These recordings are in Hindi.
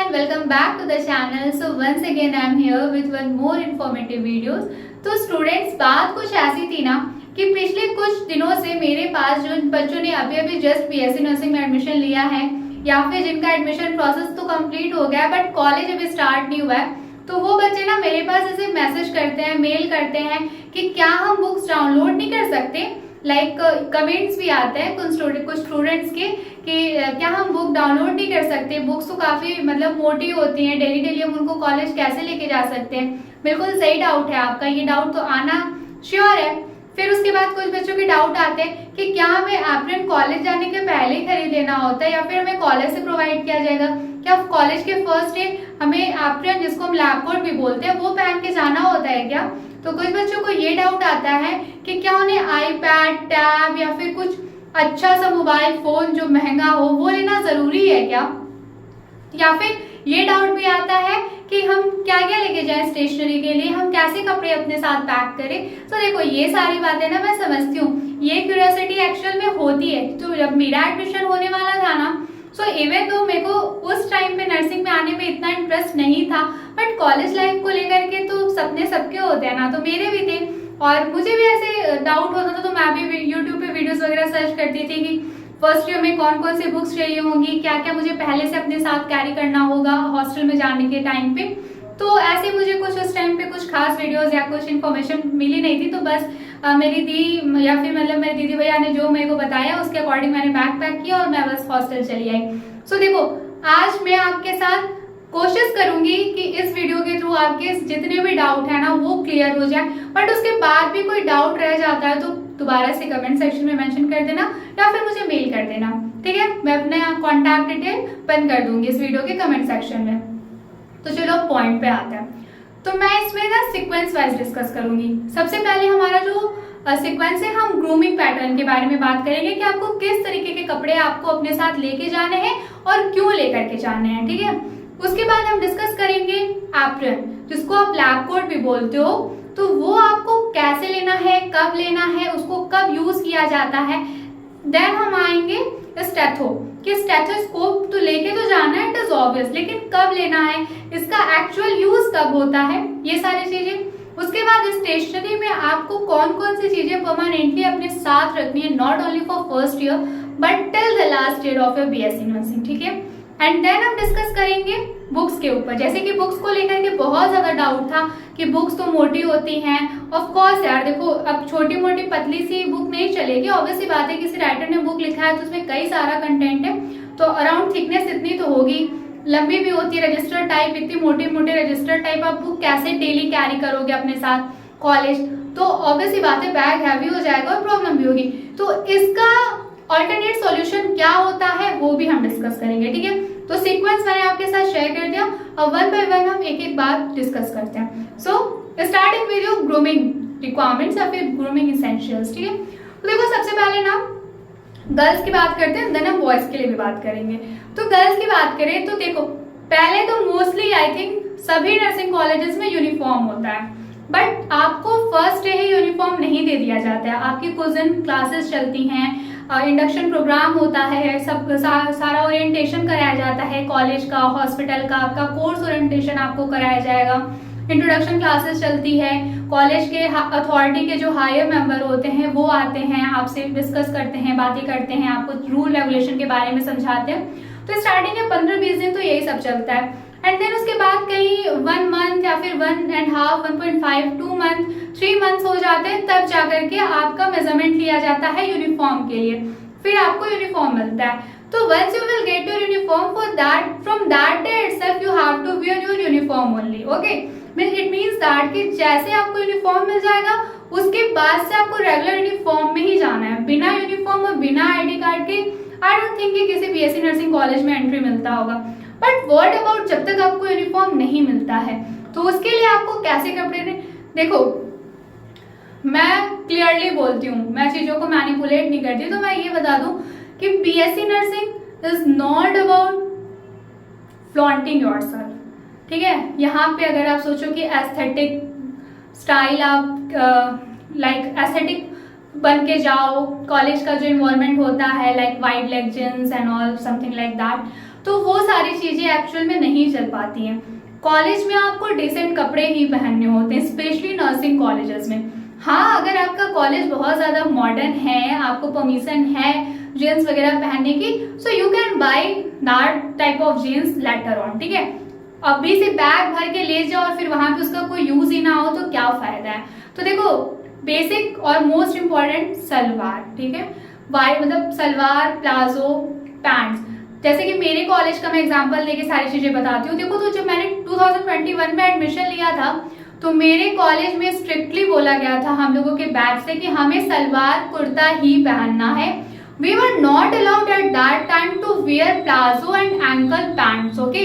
everyone, welcome back to the channel. So once again I am here with one more informative videos. तो स्टूडेंट्स, बात कुछ ऐसी थी ना कि पिछले कुछ दिनों से मेरे पास जो बच्चों ने अभी अभी जस्ट बीएससी नर्सिंग में एडमिशन लिया है या फिर जिनका एडमिशन प्रोसेस तो कंप्लीट हो गया है बट कॉलेज अभी स्टार्ट नहीं हुआ है, तो वो बच्चे ना मेरे पास ऐसे मैसेज करते हैं, मेल करते हैं कि क्या हम बुक्स डाउनलोड नहीं कर सकते। कमेंट्स भी आते हैं कुछ स्टूडेंट्स के कि क्या हम बुक डाउनलोड नहीं कर सकते। बुक्स तो काफी मोटी होती हैं, डेली डेली हम उनको कॉलेज कैसे लेके जा सकते हैं। बिल्कुल सही डाउट है आपका, ये डाउट तो आना श्योर है। फिर उसके बाद कुछ बच्चों के डाउट आते हैं कि क्या हमें एप्रन कॉलेज जाने के पहले ही खरीद लेना होता है या फिर हमें कॉलेज से प्रोवाइड किया जाएगा। क्या कॉलेज के फर्स्ट डे हमें एप्रन, जिसको हम लैब कोट भी बोलते हैं, वो पहन के जाना होता है क्या। तो कुछ बच्चों को ये डाउट आता है कि क्या उन्हें आईपैड, टैब या फिर कुछ अच्छा सा मोबाइल फोन जो महंगा हो वो लेना जरूरी है क्या। या फिर ये डाउट भी आता है कि हम क्या क्या लेके जाएं स्टेशनरी के लिए, हम कैसे कपड़े अपने साथ पैक करें। तो देखो ये सारी बातें ना मैं समझती हूँ, ये क्यूरियोसिटी एक्चुअल में होती है। तो जब मेरा एडमिशन होने वाला था ना, सो इवन तो मेरे को उस टाइम पे नर्सिंग में आने में इतना इंटरेस्ट नहीं था, बट कॉलेज लाइफ को लेकर के तो सपने सबके होते हैं ना, तो मेरे भी थे और मुझे भी ऐसे डाउट होता था। तो मैं भी यूट्यूब पे वीडियोस वगैरह सर्च करती थी कि फर्स्ट ईयर में कौन कौन सी बुक्स चाहिए होंगी, क्या क्या मुझे पहले से अपने साथ कैरी करना होगा हॉस्टल में जाने के टाइम पे। तो ऐसे मुझे कुछ उस टाइम पे कुछ खास वीडियोस या कुछ इन्फॉर्मेशन मिली नहीं थी, तो बस मेरी दी या फिर मेरे दीदी भैया ने जो मेरे को बताया उसके अकॉर्डिंग मैंने बैग पैक किया और मैं बस हॉस्टल चली आई। सो देखो, आज मैं आपके साथ कोशिश करूंगी कि इस वीडियो के थ्रू आपके जितने भी डाउट है ना वो क्लियर हो जाए, बट उसके बाद भी कोई डाउट रह जाता है तो दोबारा से कमेंट सेक्शन में मेंशन कर देना या फिर मुझे मेल कर देना, ठीक है। मैं अपने कॉन्टैक्ट डिटेल पिन कर दूंगी इस वीडियो के कमेंट सेक्शन में। तो चलो पॉइंट पे आते हैं। तो मैं इसमें ना सीक्वेंस वाइज डिस्कस करूंगी। सबसे पहले हमारा जो सीक्वेंस है, हम ग्रूमिंग पैटर्न के बारे में बात करेंगे कि आपको किस तरीके के कपड़े आपको अपने साथ लेके जाने हैं और क्यों लेकर के जाने हैं, ठीक है। उसके बाद हम डिस्कस करेंगे एप्रन, जिसको आप लैब कोट भी बोलते हो, तो वो आपको कैसे लेना है, कब लेना है, उसको कब यूज किया जाता है। देन हम आएंगे स्टेथो, कि स्टेथोस्कोप तो लेके तो जाना है, इट इज ऑब्वियस, लेकिन कब लेना है, इसका एक्चुअल यूज कब होता है, ये सारी चीजें। उसके बाद स्टेशनरी में आपको कौन कौन सी चीजें परमानेंटली अपने साथ रखनी है, not only for first year but till the last year of your BSc nursing, ठीक है। एंड देन हम डिस्कस करेंगे बुक्स के ऊपर, जैसे कि बुक्स को लेकर के बहुत ज्यादा डाउट था कि बुक्स तो मोटी होती हैं। ऑफ कोर्स यार, देखो अब छोटी मोटी पतली सी बुक नहीं चलेगी, ऑब्वियस सी बात है, किसी राइटर ने बुक लिखा है तो उसमें कई सारा कंटेंट है, तो अराउंड थिकनेस इतनी तो होगी। लंबी भी होती है रजिस्टर टाइप, इतनी मोटी मोटी रजिस्टर टाइप आप बुक कैसे डेली कैरी करोगे अपने साथ कॉलेज, तो ऑब्वियस सी बात है बैग हैवी हो जाएगा और प्रॉब्लम भी होगी। तो इसका ऑल्टरनेट सॉल्यूशन क्या होता है वो भी हम डिस्कस करेंगे, ठीक है। तो सीक्वेंस मैंने आपके साथ शेयर कर दिया, और वन बाय वन हम एक एक बात डिस्कस करते हैं। So starting with your grooming requirements या फिर ग्रूमिंग एसेंशियल्स, ठीक है। तो देखो सबसे पहले ना गर्ल्स की बात करते हैं, देन हम बॉयज के लिए भी बात करेंगे। तो गर्ल्स की बात करें तो देखो, पहले तो मोस्टली आई थिंक सभी नर्सिंग कॉलेजेस में यूनिफॉर्म होता है, बट आपको फर्स्ट डे ही यूनिफॉर्म नहीं दे दिया जाता है। आपकी कुछ दिन क्लासेस चलती हैं, इंडक्शन प्रोग्राम होता है, सब सारा ओरिएंटेशन कराया जाता है कॉलेज का, हॉस्पिटल का, आपका कोर्स ओरिएंटेशन आपको कराया जाएगा, इंट्रोडक्शन क्लासेस चलती है, कॉलेज के अथॉरिटी के जो हायर मेंबर होते हैं वो आते हैं, आपसे डिस्कस करते हैं, बातें करते हैं, आपको रूल रेगुलेशन के बारे में समझाते हैं। तो स्टार्टिंग के 15-20 दिन तो यही सब चलता है, एंड देन उसके बाद कहीं 1 मंथ या फिर 1.5, 1.5, 2 मंथ, 3 मंथ्स हो जाते हैं, तब जाकर के आपका मेजरमेंट लिया जाता है यूनिफॉर्म के लिए, फिर आपको यूनिफॉर्म मिलता है। तो once you will get your uniform, for that from that day itself you have to wear your uniform only, okay. It means that कि जैसे आपको यूनिफॉर्म मिल जाएगा उसके बाद से आपको रेगुलर यूनिफॉर्म में ही जाना है, बिना यूनिफॉर्म और बिना आईडी कार्ड के आई डोंट थिंक कि किसी बीएससी नर्सिंग कॉलेज में एंट्री मिलता होगा। बट व्हाट अबाउट जब तक आपको यूनिफॉर्म नहीं मिलता है, तो उसके लिए आपको कैसे कपड़े ने, देखो मैं क्लियरली बोलती हूँ, मैं चीजों को मैनिपुलेट नहीं करती, तो मैं ये बता दूं कि BSc nursing is not about flaunting yourself, ठीक है। यहाँ पे अगर आप सोचो कि एस्थेटिक स्टाइल आप लाइक एस्थेटिक बन के जाओ, कॉलेज का जो इन्वायरमेंट होता है like wide leg jeans and all something like that, तो वो सारी चीजें एक्चुअल में नहीं चल पाती हैं। कॉलेज में आपको डिसेंट कपड़े ही पहनने होते हैं, स्पेशली नर्सिंग कॉलेजेस में। हाँ, अगर आपका कॉलेज बहुत ज्यादा मॉडर्न है, आपको परमिशन है जीन्स वगैरह पहनने की, so you can buy that type of jeans later on, ठीक है। अभी से बैग भर के ले जाओ और फिर वहां पे उसका कोई यूज ही ना हो तो क्या फायदा है। तो देखो, बेसिक और मोस्ट इम्पॉर्टेंट सलवार, ठीक है। वाई मतलब सलवार, प्लाजो, पैंट्स। जैसे कि मेरे कॉलेज का मैं एग्जांपल लेके सारी चीजें बताती हूँ। देखो, तो जब मैंने 2021 में एडमिशन लिया था तो मेरे कॉलेज में स्ट्रिक्टली बोला गया था हम लोगों के बैच से कि हमें सलवार कुर्ता ही पहनना है। We were not allowed at that time to wear palazzo and ankle pants, okay.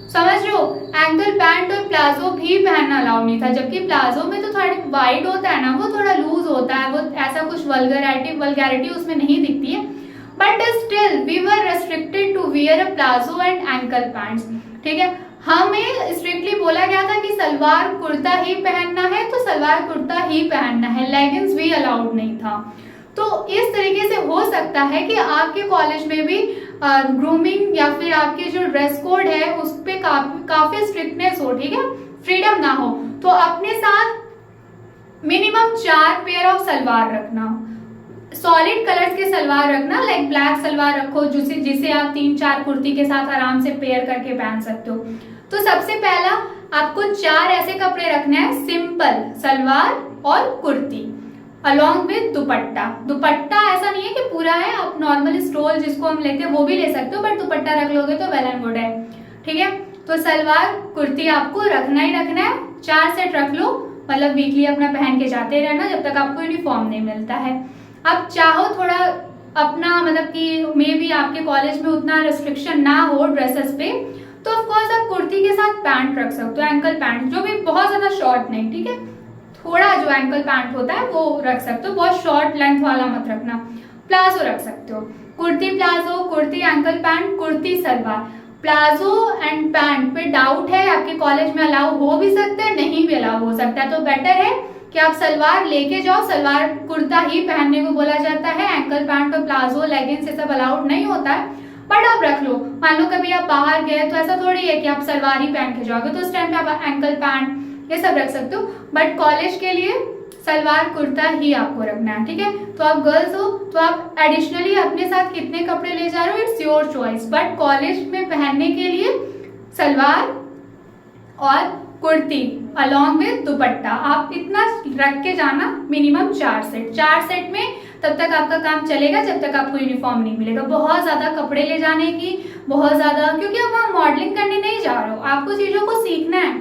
समझ रहे हो, एंकल पैंट और प्लाजो भी पहनना अलाउड नहीं था, जबकि प्लाजो में तो थोड़ा वाइड होता है ना, वो थोड़ा लूज होता है, वो ऐसा कुछ वल्गैरिटी उसमें नहीं दिखती है। But still we were restricted to wear a palazzo and ankle pants, ठीक है। हमें स्ट्रिक्टली बोला गया था कि सलवार कुर्ता ही पहनना है तो सलवार कुर्ता ही पहनना है, लेगिंग्स भी अलाउड नहीं था। तो इस तरीके से हो सकता है कि आपके कॉलेज में भी ग्रूमिंग या फिर आपके जो ड्रेस कोड है उस पर काफी स्ट्रिक्टनेस हो, ठीक है, फ्रीडम ना हो। तो अपने साथ मिनिमम 4 पेयर ऑफ सलवार रखना, सॉलिड कलर्स के सलवार रखना, लाइक ब्लैक सलवार रखो जिसे आप 3-4 कुर्ती के साथ आराम से पेयर करके पहन सकते हो। तो सबसे पहला आपको 4 ऐसे कपड़े रखने हैं, सिंपल सलवार और कुर्ती अलॉन्ग विद दुपट्टा। दुपट्टा ऐसा नहीं है कि पूरा है, आप नॉर्मल स्टोल जिसको हम लेते हैं वो भी ले सकते हो, बट दुपट्टा रख लोगे तो वेल एंड गुड है, ठीक है। तो सलवार कुर्ती आपको रखना ही रखना है, 4 सेट रख लो, मतलब वीकली अपना पहन के जाते रहना जब तक आपको यूनिफॉर्म नहीं मिलता है। अब चाहो थोड़ा अपना मतलब कि मे बी आपके कॉलेज में उतना रेस्ट्रिक्शन ना हो ड्रेसेस पे, तो ऑफकोर्स आप कुर्ती के साथ पैंट रख सकते हो, एंकल पैंट, जो भी बहुत ज्यादा शॉर्ट नहीं, ठीक है, थोड़ा जो एंकल पैंट होता है वो रख सकते हो, बहुत शॉर्ट लेंथ वाला मत रखना। प्लाजो रख सकते हो, kurti palazzo, kurti ankle pant, kurti salwar. Palazzo and pant पे डाउट है, आपके कॉलेज में अलाउ हो भी सकता है, नहीं भी अलाउ हो सकता है, तो बेटर है कि आप सलवार लेके जाओ। सलवार कुर्ता ही पहनने को बोला जाता है, एंकल पैंट और प्लाजो लेगिंग्स ये सब अलाउड नहीं होता है, बट आप रख लो। मान लो कभी आप बाहर गए तो ऐसा थोड़ी है कि आप सलवार ही पहन के जाओगे, तो उस टाइम पे आप एंकल पैंट ये सब रख सकते हो, बट कॉलेज के लिए सलवार कुर्ता ही आपको रखना है, ठीक है। तो आप गर्ल्स हो तो आप एडिशनली अपने साथ कितने कपड़े ले जा रहे हो, it's your choice, but college में पहनने के लिए सलवार और कुर्ती अलॉन्ग विद दुपट्टा आप इतना रख के जाना, मिनिमम 4 सेट। 4 सेट में तब तक आपका काम चलेगा जब तक आपको यूनिफॉर्म नहीं मिलेगा। बहुत ज्यादा कपड़े ले जाने की, बहुत ज्यादा, क्योंकि आप वहाँ मॉडलिंग करने नहीं जा रहे हो, आपको चीजों को सीखना है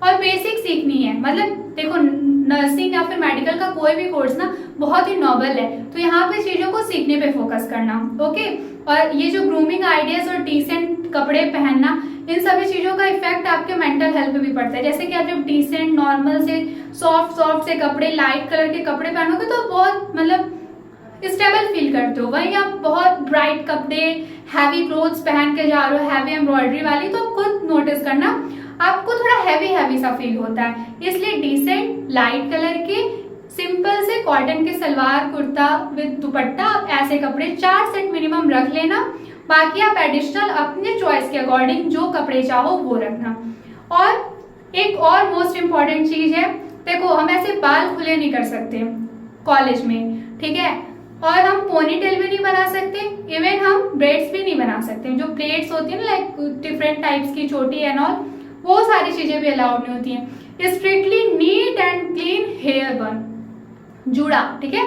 और बेसिक सीखनी है। मतलब देखो, नर्सिंग या फिर मेडिकल का कोई भी कोर्स ना बहुत ही नॉबल है, तो यहाँ पे चीजों को सीखने पे फोकस करना, ओके। और ये जो ग्रूमिंग आइडियाज और डिसेंट कपड़े पहनना, इन सभी चीजों का इफेक्ट आपके मेंटल हेल्थ पे भी पड़ता है। जैसे कि आप जब डिसेंट नॉर्मल से सॉफ्ट से कपड़े, लाइट कलर के कपड़े पहनोगे तो बहुत मतलब स्टेबल फील करते हो। वहीं आप बहुत ब्राइट कपड़े, हैवी क्लोथ्स पहन के जा रहे हो, हैवी एम्ब्रॉयडरी वाली, तो खुद नोटिस करना आपको थोड़ा हैवी सा फील होता है। इसलिए डिसेंट लाइट कलर के सिंपल से कॉटन के सलवार कुर्ता विद दुपट्टा, आप ऐसे कपड़े 4 सेट मिनिमम रख लेना। बाकी आप एडिशनल अपने चॉइस के अकॉर्डिंग जो कपड़े चाहो वो रखना। और एक और मोस्ट इम्पॉर्टेंट चीज है, देखो हम ऐसे बाल खुले नहीं कर सकते कॉलेज में, ठीक है, और हम पोनीटेल भी नहीं बना सकते, इवन हम ब्रेड्स भी नहीं बना सकते। जो प्लेट्स होती है ना, लाइक डिफरेंट टाइप्स की छोटी एंड ऑल, वो सारी चीजें भी अलाउड नहीं होती हैं। Strictly neat and clean hair bun, जूड़ा, ठीक है,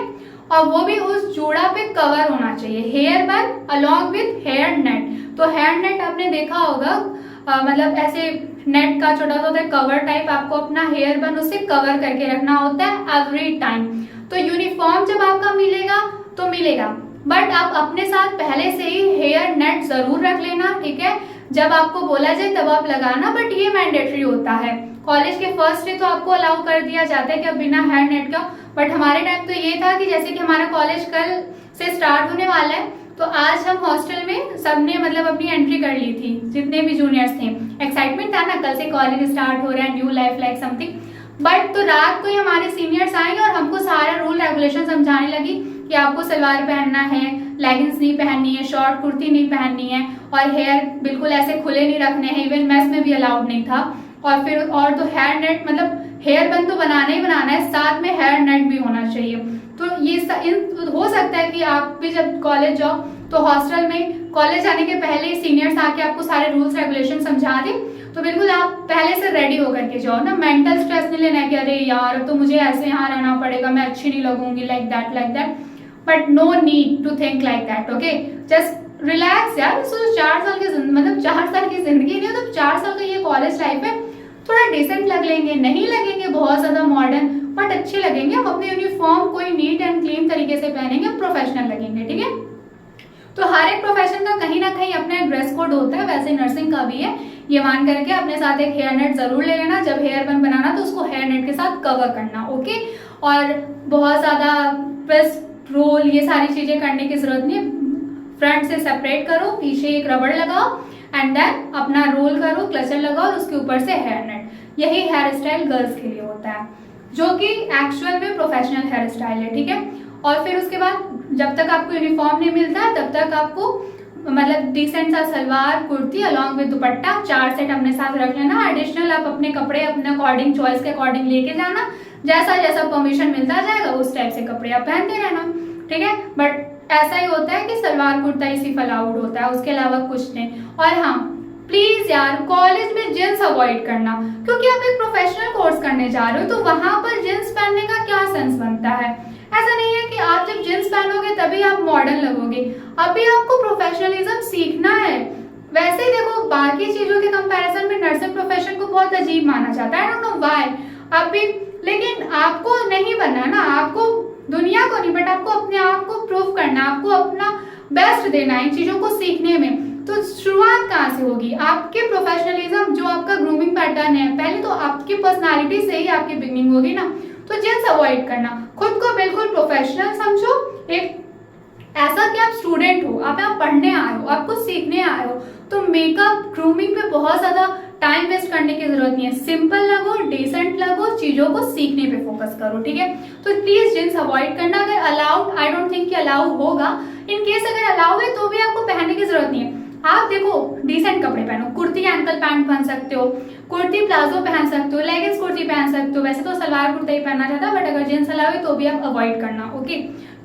और वो भी उस जूड़ा पे कवर होना चाहिए, हेयर बन अलॉन्ग विद हेयर नेट। तो हेयर नेट आपने देखा होगा, मतलब ऐसे नेट का छोटा सा होता है कवर टाइप, आपको अपना हेयर बन उससे कवर करके रखना होता है एवरी टाइम। तो यूनिफॉर्म जब आपका मिलेगा तो मिलेगा, बट आप अपने साथ पहले से ही हेयर नेट जरूर रख लेना, ठीक है। जब आपको बोला जाए तब आप लगाना, बट ये मैंडेटरी होता है। कॉलेज के फर्स्ट डे तो आपको अलाउ कर दिया जाता है कि अब बिना हेयर नेट का, बट हमारे टाइम तो ये था कि जैसे कि हमारा कॉलेज कल से स्टार्ट होने वाला है, तो आज हम हॉस्टल में सबने मतलब अपनी एंट्री कर ली थी, जितने भी जूनियर्स थे। एक्साइटमेंट था ना, कल से कॉलेज स्टार्ट हो रहा है, new life like something. But तो रात को ही हमारे सीनियर्स आए और हमको सारा रूल रेगुलेशन समझाने लगी कि आपको सलवार पहनना है, लेगिंग्स नहीं पहननी है, शॉर्ट कुर्ती नहीं पहननी है, और हेयर बिल्कुल ऐसे खुले नहीं रखने हैं, इवन मेस में भी अलाउड नहीं था। और फिर और तो हेयर नेट, मतलब हेयर बन तो बनाना ही बनाना है, साथ में हेयर नेट भी होना चाहिए। तो ये हो सकता है कि आप भी जब कॉलेज जाओ तो हॉस्टल में कॉलेज जाने के पहले सीनियर्स आके आपको सारे रूल्स रेगुलेशन समझा दें, तो बिल्कुल आप पहले से रेडी होकर के जाओ ना। मेंटल स्ट्रेस नहीं लेना है कि अरे यार अब तो मुझे ऐसे यहाँ रहना पड़ेगा, मैं अच्छी नहीं लगूंगी, like that. But no need to think like that, okay. Just relax यार। 4 साल की मतलब 4 साल की जिंदगी नहीं, मतलब 4 साल का ये कॉलेज लाइफ है, थोड़ा डिसेंट लगेंगे, नहीं लगेंगे बहुत ज्यादा मॉडर्न, बट अच्छे लगेंगे। हम अपने यूनिफॉर्म कोई नीट एंड क्लीन तरीके से पहनेंगे, प्रोफेशनल लगेंगे, ठीक है। तो हर एक प्रोफेशन का कहीं ना कहीं अपना ड्रेस कोड होता है, वैसे नर्सिंग का भी है। ये मान करके अपने साथ एक हेयर नेट जरूर ले लेना, जब हेयर बन बनाना तो उसको हेयर नेट के साथ कवर करना, ओके। और बहुत ज्यादा ट्विस्ट, रोल, ये सारी चीजें करने की जरूरत नहीं। फ्रंट से सेपरेट करो, पीछे एक रबड़ लगाओ एंड देन अपना रोल करो, क्लचर लगाओ और उसके ऊपर से हेयर नेट। यही हेयर स्टाइल गर्ल्स के लिए होता है, जो कि एक्चुअल में प्रोफेशनल हेयर स्टाइल है, ठीक है। और फिर उसके बाद जब तक आपको यूनिफॉर्म नहीं मिलता तब तक आपको मतलब डिसेंट सा salwar kurti along with dupatta 4 set अपने साथ रख लेना। एडिशनल आप अपने कपड़े अपने अकॉर्डिंग, चॉइस के अकॉर्डिंग लेके जाना, जैसा जैसा परमिशन मिलता जाएगा उस टाइप से कपड़े आप पहनते रहना, ठीक है। बट ऐसा ही होता है कि सलवार कुर्ता ही सिर्फ अलाउड होता है, उसके अलावा कुछ नहीं। और हाँ प्लीज यार, कॉलेज में जींस अवॉइड करना, क्योंकि आप एक प्रोफेशनल कोर्स करने जा रहे हो, तो वहां पर जींस पहनने का क्या सेंस बनता है। ऐसा नहीं है कि आप जब जींस पहनोगे तभी आप मॉडर्न लगोगे, अभी आपको प्रोफेशनलिज्म सीखना है। वैसे ही देखो, बाकी चीजों के कंपैरिजन में नर्सिंग प्रोफेशन को बहुत अजीब माना जाता है, आई डोंट नो व्हाई। अभी लेकिन आपको नहीं बनना ना, आपको दुनिया को नहीं, बट आपको अपने आप को प्रूव करना, आपको अपना बेस्ट देना है इन चीजों को सीखने में। तो शुरुआत कहाँ से होगी? आपके प्रोफेशनलिज्म, जो आपका ग्रूमिंग पैटर्न है, पहले तो आपकी पर्सनालिटी से ही आपकी बिगनिंग होगी ना। तो जींस अवॉइड करना, खुद को बिल्कुल प्रोफेशनल समझो, एक ऐसा कि आप स्टूडेंट हो, आप यहाँ पढ़ने आए हो, आप कुछ सीखने आए हो, तो मेकअप ग्रूमिंग पे बहुत ज्यादा टाइम वेस्ट करने की जरूरत नहीं है। सिंपल लगो, डिसेंट लगो, चीजों को सीखने पे फोकस करो, ठीक है। तो प्लीज जींस अवॉइड करना। अगर अलाउड, आई डोंट थिंक कि अलाउ होगा, इन केस अगर अलाउ है तो भी आपको पहनने की जरूरत नहीं है। आप देखो डिसेंट कपड़े पहनो, कुर्ती एंकल पैंट पहन सकते हो, कुर्ती प्लाजो पहन सकते हो, लेगिंग्स कुर्ती पहन सकते हो। वैसे तो सलवार कुर्ता ही पहनना चाहता, बट अगर जींस अलाउ है तो भी आप अवॉइड करना, ओके।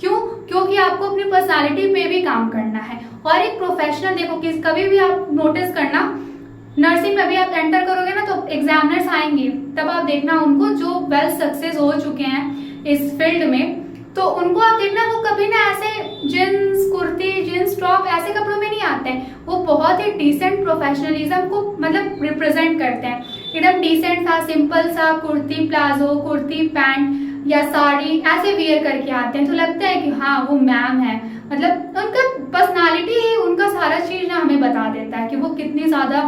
क्यों? क्योंकि आपको अपनी पर्सनालिटी पे भी काम करना है। और एक प्रोफेशनल, देखो कि कभी भी आप नोटिस करना, नर्सिंग में भी आप एंटर करोगे ना तो एग्जामिनर्स आएंगे, तब आप देखना उनको जो वेल सक्सेस हो चुके हैं इस फील्ड में, तो उनको आप देखना वो कभी ना ऐसे जींस कुर्ती, जींस टॉप ऐसे कपड़ों में नहीं आते हैं। वो बहुत ही डिसेंट प्रोफेशनलिज्म को मतलब रिप्रेजेंट करते हैं, एकदम डिसेंट सा, सिंपल सा कुर्ती प्लाजो, कुर्ती पैंट या साड़ी ऐसे वियर करके आते हैं, तो लगता है कि हाँ वो मैम है। मतलब उनका पर्सनालिटी ही उनका सारा चीज ना हमें बता देता है कि वो कितनी ज्यादा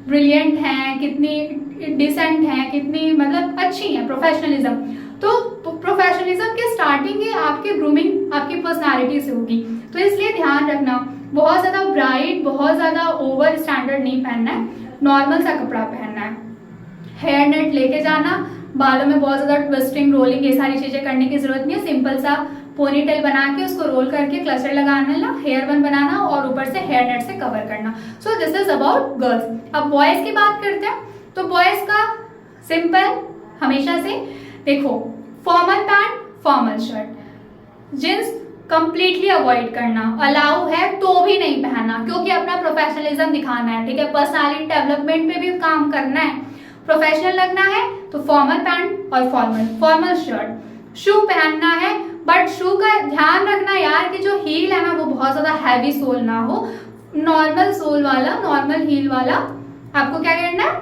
ब्रिलियंट हैं, कितनी डिसेंट हैं, कितनी मतलब अच्छी हैं। प्रोफेशनलिज्म, तो प्रोफेशनलिज्म की स्टार्टिंग ही आपके ग्रूमिंग, आपकी पर्सनालिटी से होगी। तो इसलिए ध्यान रखना, बहुत ज्यादा ब्राइट, बहुत ज्यादा ओवर स्टैंडर्ड नहीं पहनना है, नॉर्मल सा कपड़ा पहनना है। हेयर नेट लेके जाना, बालों में बहुत ज्यादा ट्विस्टिंग, रोलिंग, ये सारी चीजें करने की जरूरत नहीं है। सिंपल सा पोनीटेल बना के उसको रोल करके क्लचर लगाना, हेयर बन बनाना और ऊपर से हेयर नेट से कवर करना। So this is about girls. अब बॉयज की बात करते हैं, तो बॉयज का सिंपल हमेशा से देखो, formal pant, formal shirt, jeans completely avoid करना, अलाउ है तो भी नहीं पहनना, क्योंकि अपना प्रोफेशनलिज्म दिखाना है, ठीक है। पर्सनालिटी डेवलपमेंट पे भी काम करना है, प्रोफेशनल लगना है, तो फॉर्मल पैंट और फॉर्मल शर्ट। शू पहनना है, बट शू का ध्यान रखना यार कि जो हील है ना वो बहुत ज्यादा हैवी सोल ना हो, नॉर्मल सोल वाला, नॉर्मल हील वाला आपको क्या करना है,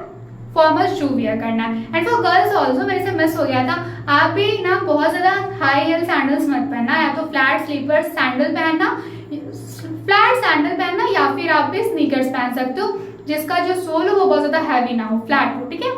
फॉर्मल शू वियर करना है। एंड फॉर गर्ल्स ऑल्सो, मेरे से मिस हो गया था, आप भी ना बहुत ज्यादा हाई हील सैंडल्स मत पहनना, या तो फ्लैट स्लीपर्स सैंडल पहनना, फ्लैट सैंडल पहनना, या फिर आप भी स्नीकर्स पहन सकते हो जिसका जो सोल हो वो बहुत ज्यादा हैवी ना हो, फ्लैट हो, ठीक है।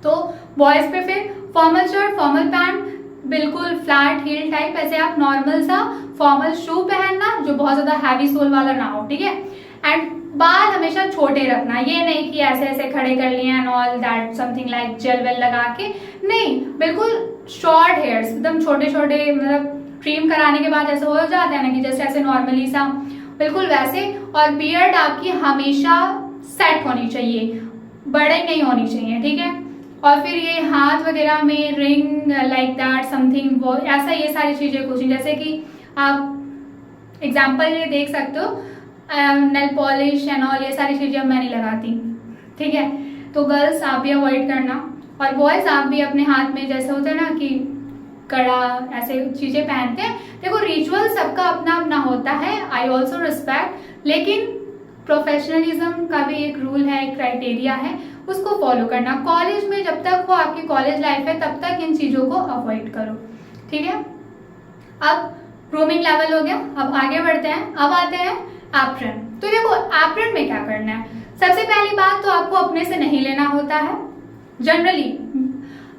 तो बॉयज पे फिर फॉर्मल शर्ट, फॉर्मल पैंट, बिल्कुल फ्लैट हील टाइप, ऐसे आप नॉर्मल सा फॉर्मल शू पहनना जो बहुत ज्यादा हैवी सोल वाला ना हो, ठीक है। एंड बाल हमेशा छोटे रखना, ये नहीं कि ऐसे ऐसे खड़े कर लिए and all that, something like gel वेल लगा के, नहीं, बिल्कुल शॉर्ट हेयर्स, एकदम छोटे छोटे, मतलब ट्रिम कराने के बाद ऐसा हो जाता है ना कि जैसे ऐसे नॉर्मली सा, बिल्कुल वैसे। और बियर्ड आपकी हमेशा सेट होनी चाहिए, बड़े नहीं होनी चाहिए, ठीक है। और फिर ये हाथ वगैरह में रिंग लाइक दैट समथिंग, वो ऐसा ये सारी चीज़ें कुछ, जैसे कि आप एग्जाम्पल ये देख सकते हो, नेल पॉलिश एंड ऑल, ये सारी चीज़ें मैं नहीं लगाती, ठीक है। तो गर्ल्स आप भी अवॉइड करना, और बॉयज़ आप भी अपने हाथ में जैसे होता है ना कि कड़ा, ऐसे चीज़ें पहनते हैं। देखो रिचुअल सबका अपना अपना होता है, आई ऑल्सो रिस्पेक्ट, लेकिन प्रोफेशनलिज्म का भी एक रूल है, एक क्राइटेरिया है, उसको फॉलो करना। कॉलेज में जब तक वो आपकी कॉलेज लाइफ है तब तक इन चीज़ों को अवॉइड करो, ठीक है। अब ग्रूमिंग लेवल हो गया, अब आगे बढ़ते हैं। अब आते हैं एप्रन। तो देखो एप्रन में क्या करना है, सबसे पहली बात तो आपको अपने से नहीं लेना होता है, जनरली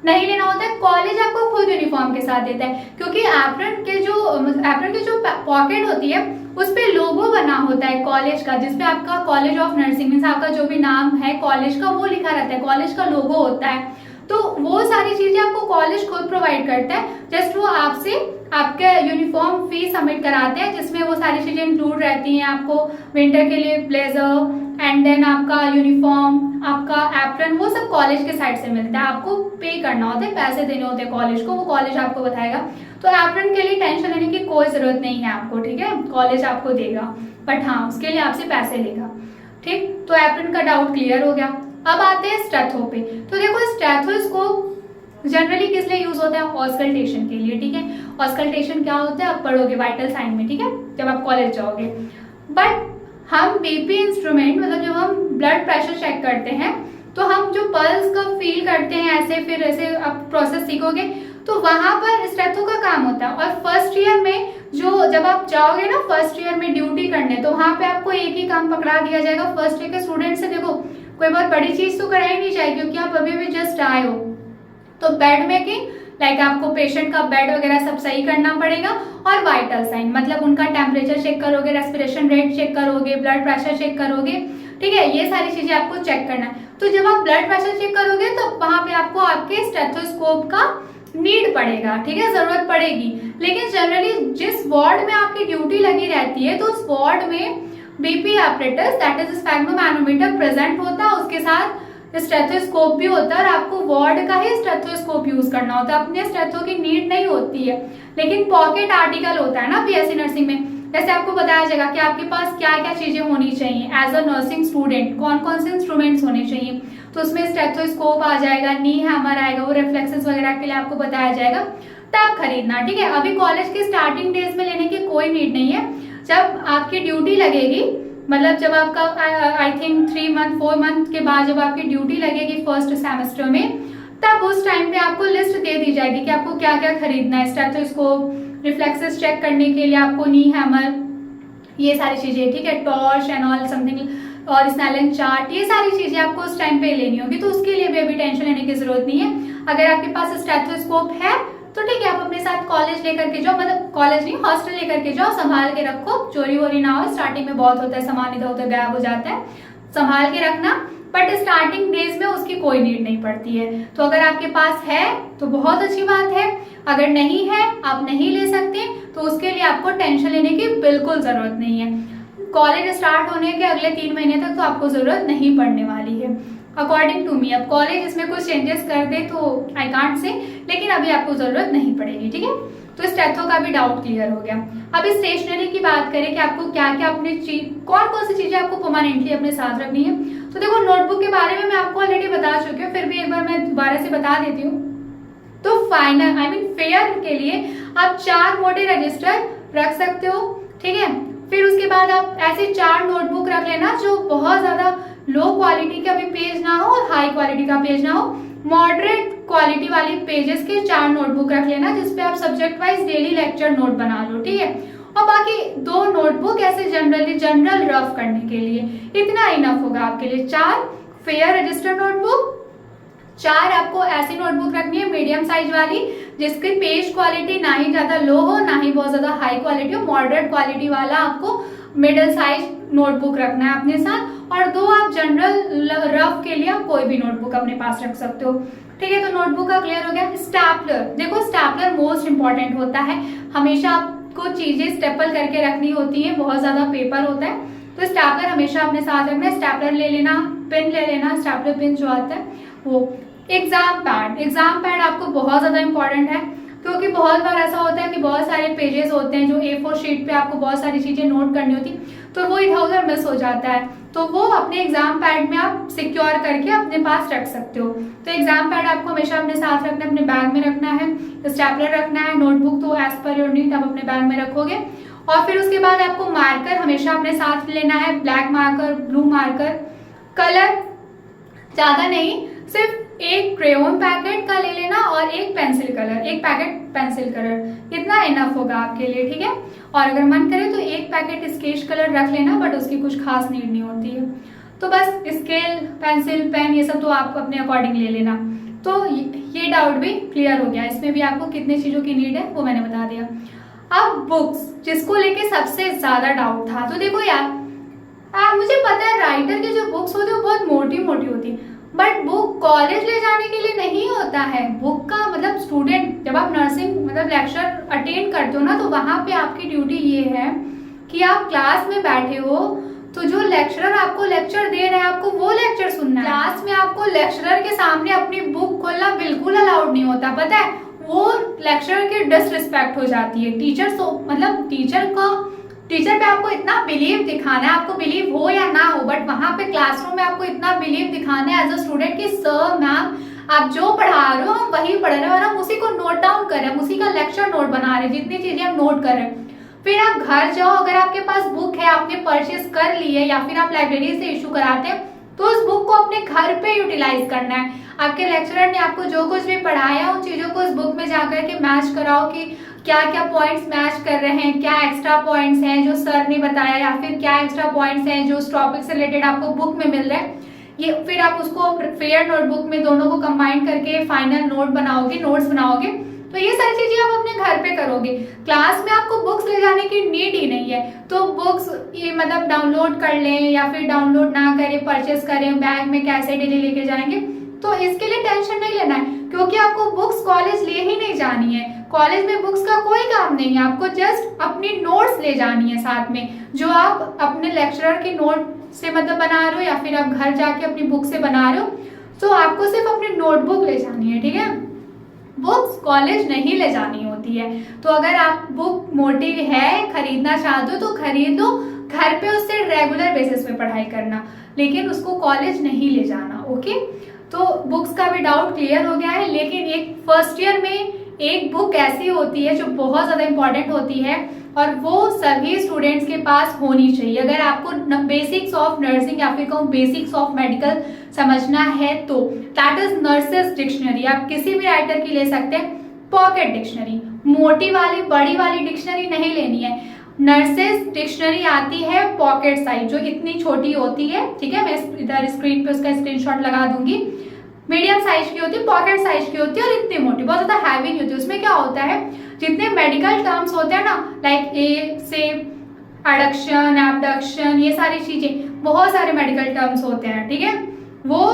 नहीं लेना होता है, कॉलेज आपको खुद यूनिफॉर्म के साथ देता है, क्योंकि एप्रन के जो पॉकेट होती है उस पे लोगो बना होता है कॉलेज का, जिसपे आपका कॉलेज ऑफ नर्सिंग मीन्स आपका जो भी नाम है कॉलेज का वो लिखा रहता है, कॉलेज का लोगो होता है। तो वो सारी चीजें आपको कॉलेज खुद प्रोवाइड करता है, जस्ट वो आपसे आपके यूनिफॉर्म फी सबमिट कराते हैं, जिसमें वो सारी चीजें इंक्लूड रहती हैं। आपको विंटर के लिए ब्लेजर एंड देन आपका यूनिफॉर्म, आपका एप्रन, वो सब कॉलेज के साइड से मिलता है, आपको पे करना होता है, पैसे देने होते हैं कॉलेज को, वो कॉलेज आपको बताएगा। तो एप्रन के लिए टेंशन लेने की कोई जरूरत नहीं है आपको, ठीक है, कॉलेज आपको देगा, बट हाँ उसके लिए आपसे पैसे लेगा, ठीक। तो एप्रन का डाउट क्लियर हो गया। अब आते हैं स्टेथो पे। तो देखो स्टेथोस्कोप जनरली किस लिए यूज होता है, ऑस्कल्टेशन के लिए, ठीक है। ऑस्कल्टेशन क्या होता है आप पढ़ोगे वाइटल साइन में, ठीक है, जब आप कॉलेज जाओगे। बट हम बीपी इंस्ट्रूमेंट, मतलब जब हम ब्लड प्रेशर चेक करते हैं तो हम जो पल्स का फील करते हैं ऐसे, फिर ऐसे आप प्रोसेस सीखोगे तो वहां पर स्टेथो का काम होता है। और फर्स्ट ईयर में जो जब आप जाओगे ना फर्स्ट ईयर में ड्यूटी करने, तो वहां पे आपको एक ही काम पकड़ा दिया जाएगा फर्स्ट ईयर के स्टूडेंट से। देखो कोई बहुत बड़ी चीज तो कराई नहीं जाएगी क्योंकि आप अभी भी जस्ट आए हो, तो बेड मेकिंग लाइक आपको पेशेंट का बेड वगैरह सब सही करना पड़ेगा, और वाइटल साइन मतलब उनका टेम्परेचर चेक करोगे, रेस्पिरेशन रेट चेक करोगे, ब्लड प्रेशर चेक करोगे, ठीक है, ये सारी चीजें आपको चेक करना है। तो जब आप ब्लड प्रेशर चेक करोगे तो वहां पे आपको आपके स्टेथोस्कोप का नीड पड़ेगा, ठीक है, जरूरत पड़ेगी। लेकिन जनरली जिस वार्ड में आपकी ड्यूटी लगी रहती है तो उस वार्ड में BP operators that is sphygmomanometer present होता है, उसके साथ स्टेथोस्कोप भी होता है, और आपको वार्ड का ही स्टेथोस्कोप यूज करना होता है, अपने स्टेथो की नीड नहीं होती है। लेकिन पॉकेट आर्टिकल होता है ना बीएससी नर्सिंग में, जैसे आपको बताया जाएगा कि आपके पास क्या क्या चीजें होनी चाहिए एज अ नर्सिंग स्टूडेंट, कौन कौन से इंस्ट्रूमेंट्स होने चाहिए, तो उसमें स्टेथोस्कोप आ जाएगा, नी हैमर आएगा, वो रिफ्लेक्सेस वगैरह के लिए आपको बताया जाएगा, तब खरीदना, ठीक है। अभी कॉलेज के स्टार्टिंग डेज में लेने की कोई नीड नहीं है, जब आपकी ड्यूटी लगेगी, मतलब जब आपका आई थिंक 3 मंथ 4 मंथ के बाद जब आपकी ड्यूटी लगेगी फर्स्ट सेमेस्टर में, तब उस टाइम पे आपको लिस्ट दे दी जाएगी कि आपको क्या क्या खरीदना है, स्टेथोस्कोप, रिफ्लेक्सेस चेक करने के लिए आपको नी हैमर, ये सारी चीजें, ठीक है, टॉर्च एंड ऑल समथिंग, और स्नेलन चार्ट, ये सारी चीजें आपको उस टाइम पे लेनी होगी। तो उसके लिए भी अभी टेंशन लेने की जरूरत नहीं है। अगर आपके पास स्टेथोस्कोप है तो ठीक है, आप अपने साथ कॉलेज लेकर के जाओ, मतलब कॉलेज नहीं हॉस्टल लेकर के जाओ, संभाल के रखो, चोरी वोरी ना हो। स्टार्टिंग में बहुत होता है, सामान इधर उधर गायब हो जाता है, संभाल के रखना, बट स्टार्टिंग डेज में उसकी कोई नीड नहीं पड़ती है। तो अगर आपके पास है तो बहुत अच्छी बात है, अगर नहीं है, आप नहीं ले सकते, तो उसके लिए आपको टेंशन लेने की बिल्कुल जरूरत नहीं है। कॉलेज स्टार्ट होने के अगले 3 महीने तक तो आपको जरूरत नहीं पड़ने वाली है अकॉर्डिंग टू मी। अब कॉलेज इसमें कुछ चेंजेस कर दे तो आई कांट से, लेकिन अभी आपको जरूरत नहीं पड़ेगी, ठीक है। तो स्टेथो का भी डाउट क्लियर हो गया। अब स्टेशनरी की बात करें कि आपको क्या क्या अपनी चीज, कौन कौन सी चीजें आपको परमानेंटली अपने साथ रखनी है। तो देखो नोटबुक के बारे में मैं आपको ऑलरेडी बता चुकी हूँ, फिर भी एक बार मैं दोबारा से बता देती हूँ। तो फाइनल फेयर के लिए आप 4 मोटे रजिस्टर रख सकते हो, ठीक है। फिर उसके बाद आप ऐसे 4 नोटबुक रख लेना जो बहुत ज्यादा लो क्वालिटी का भी पेज ना हो और हाई क्वालिटी का पेज ना हो, मॉडरेट क्वालिटी वाली पेजेस के 4 नोटबुक रख लेना, जिसपे आप subject wise daily lecture note बना लो, ठीक है। और बाकी 2 नोटबुक ऐसे जनरल रफ करने के लिए, इतना इनफ होगा आपके लिए। 4 फेयर रजिस्टर नोटबुक, 4 आपको ऐसी नोटबुक रखनी है मीडियम साइज वाली जिसकी पेज क्वालिटी ना ही ज्यादा लो हो ना ही बहुत ज्यादा हाई क्वालिटी हो, मॉडरेट क्वालिटी वाला आपको मिडिल साइज नोटबुक रखना है अपने साथ। और 2 आप जनरल रफ के लिए आप कोई भी नोटबुक अपने पास रख सकते हो। ठीक है, तो नोटबुक का क्लियर हो गया। स्टैपलर, देखो स्टैपलर मोस्ट इंपॉर्टेंट होता है, हमेशा आपको चीजें स्टेपल करके रखनी होती है, बहुत ज्यादा पेपर होता है, तो स्टैपलर हमेशा अपने साथ रखना है। स्टैपलर ले लेना, पेन ले लेना, स्टैपलर पेन जो आता है वो। एग्जाम पैड, एग्जाम पैड आपको बहुत ज्यादा इंपॉर्टेंट है, क्योंकि बहुत बार ऐसा होता है कि बहुत सारे पेजेस होते हैं जो A4 शीट पे आपको बहुत सारी चीजें नोट करनी होती, तो वो इधर उधर मिस हो जाता है, तो वो अपने एग्जाम पैड में आप सिक्योर करके अपने पास रख सकते हो। तो एग्जाम पैड आपको हमेशा अपने साथ रखना है, अपने बैग में रखना है। स्टेपलर रखना है, नोटबुक तो एज पर योर नीड आप अपने बैग में रखोगे। और फिर उसके बाद आपको मार्कर हमेशा अपने साथ लेना है, black marker, blue marker. Colour ज्यादा नहीं, सिर्फ एक क्रेयॉन पैकेट का ले लेना और एक पेंसिल कलर, एक पैकेट पेंसिल कलर, इतना इनफ होगा आपके लिए। ठीक है, और अगर मन करे तो एक पैकेट स्केच कलर रख लेना, बट उसकी कुछ खास नीड नहीं होती है। तो बस स्केल, पेंसिल, पेन, ये सब तो आप अपने अकॉर्डिंग ले लेना। तो ये डाउट भी क्लियर हो गया, इसमें भी आपको कितने चीजों की नीड है वो मैंने बता दिया। अब बुक्स, जिसको लेके सबसे ज्यादा डाउट था, तो देखो यार मुझे पता है राइटर की जो बुक्स होती है वो बहुत मोटी मोटी होती है, बट बुक कॉलेज ले जाने के लिए नहीं होता है। बुक का मतलब स्टूडेंट, जब आप नर्सिंग मतलब लेक्चर अटेंड करते हो ना, तो वहां पे आपकी ड्यूटी ये है कि आप क्लास में बैठे हो, तो जो लेक्चरर आपको लेक्चर दे रहे हैं आपको वो लेक्चर सुनना है। क्लास में आपको लेक्चरर के सामने अपनी बुक खोलना बिल्कुल अलाउड नहीं होता, पता है, वो लेक्चरर की डिसरिस्पेक्ट हो जाती है। मतलब टीचर पे आपको इतना बिलीव दिखाना है, आपको बिलीव हो या ना हो, बट वहां पे क्लासरूम में आपको इतना बिलीव दिखाना है एज अ स्टूडेंट कि सर मैम आप जो पढ़ा रहे हो हम वही पढ़ रहे हैं और हम उसी को नोट डाउन कर रहे हैं, उसी का लेक्चर नोट बना रहे हैं, जितनी चीजें हम नोट कर रहे हैं। फिर आप घर जाओ, अगर आपके पास बुक है, आपने परचेज कर ली है या फिर आप लाइब्रेरी से इशू कराते हैं, तो उस बुक को अपने घर पे यूटिलाइज करना है। आपके लेक्चरर ने आपको जो कुछ भी पढ़ाया उन चीजों को उस बुक में जाकर के मैच कराओ कि क्या क्या पॉइंट्स मैच कर रहे हैं, क्या एक्स्ट्रा पॉइंट्स हैं जो सर ने बताया, या फिर क्या एक्स्ट्रा पॉइंट्स हैं जो उस टॉपिक से रिलेटेड आपको बुक में मिल रहे हैं। ये फिर आप उसको फेयर नोटबुक में दोनों को कंबाइन करके फाइनल नोट्स बनाओगे। तो ये सारी चीजें आप अपने घर पे करोगे। क्लास में आपको बुक्स ले जाने की नीड ही नहीं है, तो बुक्स ये मतलब डाउनलोड कर लें या फिर डाउनलोड ना करें, परचेस करें, बैग में कैसे डेली लेके जाएंगे, तो इसके लिए टेंशन नहीं लेना है, क्योंकि आपको बुक्स कॉलेज ले ही नहीं जानी है। कॉलेज में बुक्स का कोई काम नहीं है, आपको जस्ट अपनी नोट्स ले जानी है साथ में, जो आप अपने लेक्चरर के नोट से मतलब बना रहे हो या फिर आप घर जाके अपनी बुक से बना रहे हो, तो आपको सिर्फ अपनी नोटबुक ले जानी है। ठीक है, बुक्स कॉलेज नहीं ले जानी होती है। तो अगर आप बुक मोटी है, खरीदना चाहते हो तो खरीद लो, घर पे उससे रेगुलर बेसिस पे पढ़ाई करना, लेकिन उसको कॉलेज नहीं ले जाना। ओके, तो बुक्स का भी डाउट क्लियर हो गया है। लेकिन एक फर्स्ट ईयर में एक बुक ऐसी होती है जो बहुत ज्यादा इंपॉर्टेंट होती है और वो सभी स्टूडेंट्स के पास होनी चाहिए। अगर आपको बेसिक्स ऑफ नर्सिंग या फिर कहूँ बेसिक्स ऑफ मेडिकल समझना है तो दैट इज नर्सेस डिक्शनरी। आप किसी भी राइटर की ले सकते हैं, पॉकेट डिक्शनरी, मोटी वाली बड़ी वाली डिक्शनरी नहीं लेनी है। नर्सेस डिक्शनरी आती है पॉकेट साइज, जो इतनी छोटी होती है। ठीक है, मैं इधर स्क्रीन पे उसका स्क्रीनशॉट लगा दूंगी। मीडियम साइज की होती है, पॉकेट साइज की होती है और इतनी मोटी, बहुत ज्यादा हैवी नहीं होती। उसमें क्या होता है, जितने मेडिकल टर्म्स होते हैं ना, लाइक ए से एडक्शन, एबडक्शन, ये सारी चीजें, बहुत सारे मेडिकल टर्म्स होते हैं। ठीक है, वो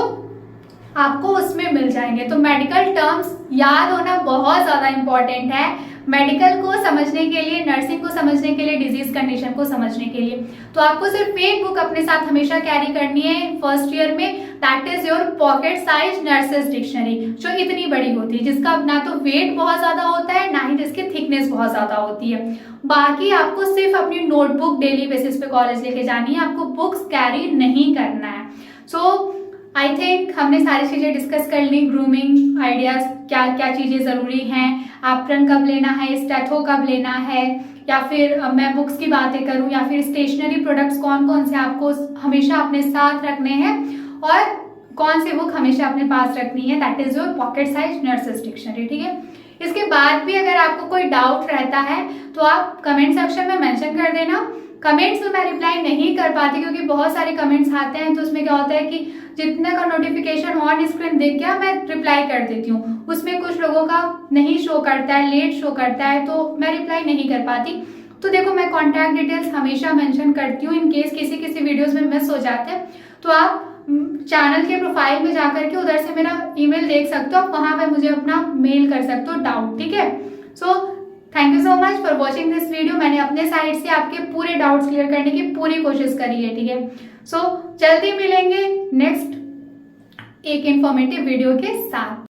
आपको उसमें मिल जाएंगे। तो मेडिकल टर्म्स याद होना बहुत ज्यादा इंपॉर्टेंट है, मेडिकल को समझने के लिए, नर्सिंग को समझने के लिए, डिजीज कंडीशन को समझने के लिए। तो आपको सिर्फ एक बुक अपने साथ हमेशा कैरी करनी है फर्स्ट ईयर में, that is your pocket size nurses dictionary, जो इतनी बड़ी होती है, जिसका ना तो वेट बहुत ज्यादा होता है, ना ही जिसकी थिकनेस बहुत ज्यादा होती है। बाकी आपको सिर्फ अपनी नोटबुक डेली बेसिस पे कॉलेज लेके जानी है, आपको बुक्स कैरी नहीं करना है। सो आई थिंक हमने सारी चीजें डिस्कस कर ली, ग्रूमिंग आइडियाज, क्या क्या चीजें जरूरी हैं, एप्रन कब लेना है, स्टेथो कब लेना है, या फिर मैं बुक्स की बातें करूं, या फिर स्टेशनरी प्रोडक्ट्स कौन कौन से आपको हमेशा अपने साथ रखने हैं और कौन सी बुक हमेशा अपने पास रखनी है, that is your pocket size nurses dictionary. ठीक है, इसके बाद भी अगर आपको कोई डाउट रहता है तो आप कमेंट सेक्शन में मेंशन कर देना। कमेंट्स में मैं रिप्लाई नहीं कर पाती क्योंकि बहुत सारे कमेंट्स आते हैं, तो उसमें क्या होता है कि जितने का नोटिफिकेशन ऑन स्क्रीन देख के मैं रिप्लाई कर देती हूँ, उसमें कुछ लोगों का नहीं शो करता है, लेट शो करता है, तो मैं रिप्लाई नहीं कर पाती। तो देखो, मैं कॉन्टैक्ट डिटेल्स हमेशा मेंशन करती हूँ, इन केस किसी वीडियोस में मिस हो जाते हैं तो आप चैनल के प्रोफाइल में जाकर के उधर से मेरा ईमेल देख सकते हो, आप वहां पे मुझे अपना मेल कर सकते हो डाउट, ठीक है। So thank you so much for watching this video. मैंने अपने साइड से आपके पूरे डाउट्स क्लियर करने की पूरी कोशिश करी है, ठीक है। सो जल्दी मिलेंगे नेक्स्ट एक इंफॉर्मेटिव वीडियो के साथ।